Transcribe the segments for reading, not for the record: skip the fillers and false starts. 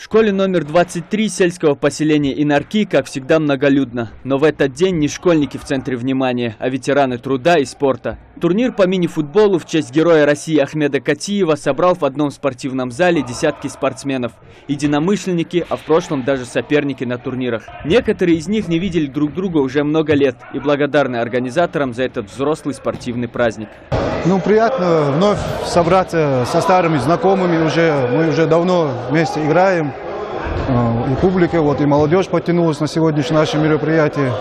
школе номер 23 сельского поселения Инарки, как всегда, многолюдно. Но в этот день не школьники в центре внимания, а ветераны труда и спорта. Турнир по мини-футболу в честь Героя России Ахмеда Катиева собрал в одном спортивном зале десятки спортсменов. Единомышленники, а в прошлом даже соперники на турнирах. Некоторые из них не видели друг друга уже много лет и благодарны организаторам за этот взрослый спортивный праздник. Приятно вновь собраться со старыми знакомыми. Мы уже давно вместе играем. И публика, и молодежь подтянулась на сегодняшнее наше мероприятие.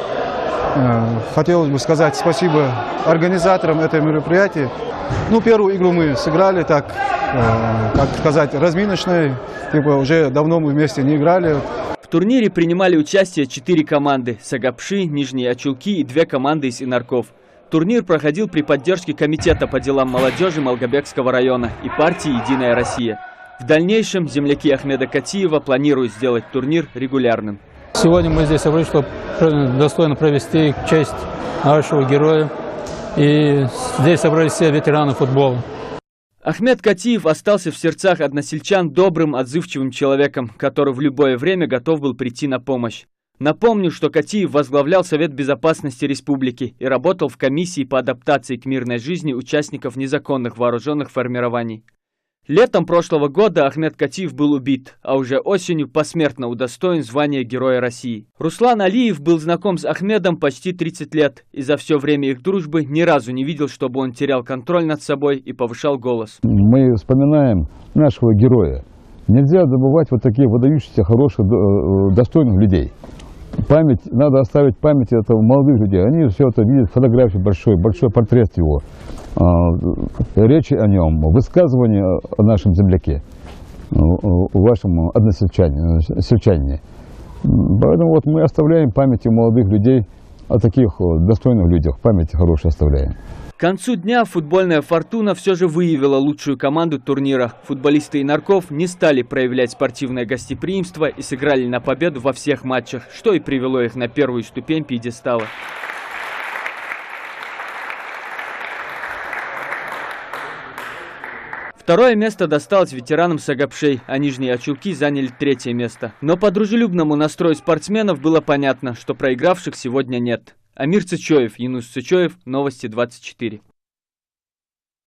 Хотелось бы сказать спасибо организаторам этого мероприятия. Первую игру мы сыграли так, как сказать, разминочной. Уже давно мы вместе не играли. В турнире принимали участие 4 команды – Сагапши, Нижние Ачулки и 2 команды из Инарков. Турнир проходил при поддержке Комитета по делам молодежи Малгобекского района и партии «Единая Россия». В дальнейшем земляки Ахмеда Катиева планируют сделать турнир регулярным. Сегодня мы здесь собрались, чтобы достойно провести честь нашего героя. И здесь собрались все ветераны футбола. Ахмед Катиев остался в сердцах односельчан добрым, отзывчивым человеком, который в любое время готов был прийти на помощь. Напомню, что Катиев возглавлял Совет безопасности республики и работал в комиссии по адаптации к мирной жизни участников незаконных вооруженных формирований. Летом прошлого года Ахмед Катиев был убит, а уже осенью посмертно удостоен звания Героя России. Руслан Алиев был знаком с Ахмедом почти 30 лет и за все время их дружбы ни разу не видел, чтобы он терял контроль над собой и повышал голос. Мы вспоминаем нашего героя. Нельзя забывать вот таких выдающихся, хороших, достойных людей. Надо оставить память этого молодых людей. Они все это видят, фотографии большой портрет его, речи о нем, высказывания о нашем земляке, вашем односельчанине. Поэтому мы оставляем память молодых людей, о таких достойных людях, память хорошую оставляем. К концу дня футбольная «Фортуна» все же выявила лучшую команду турнира. Футболисты Инарков не стали проявлять спортивное гостеприимство и сыграли на победу во всех матчах, что и привело их на первую ступень пьедестала. Второе место досталось ветеранам Сагапшей, а Нижние Ачулки заняли 3-е место. Но по дружелюбному настрою спортсменов было понятно, что проигравших сегодня нет. Амир Цычоев, Юнус Цычоев, Новости 24.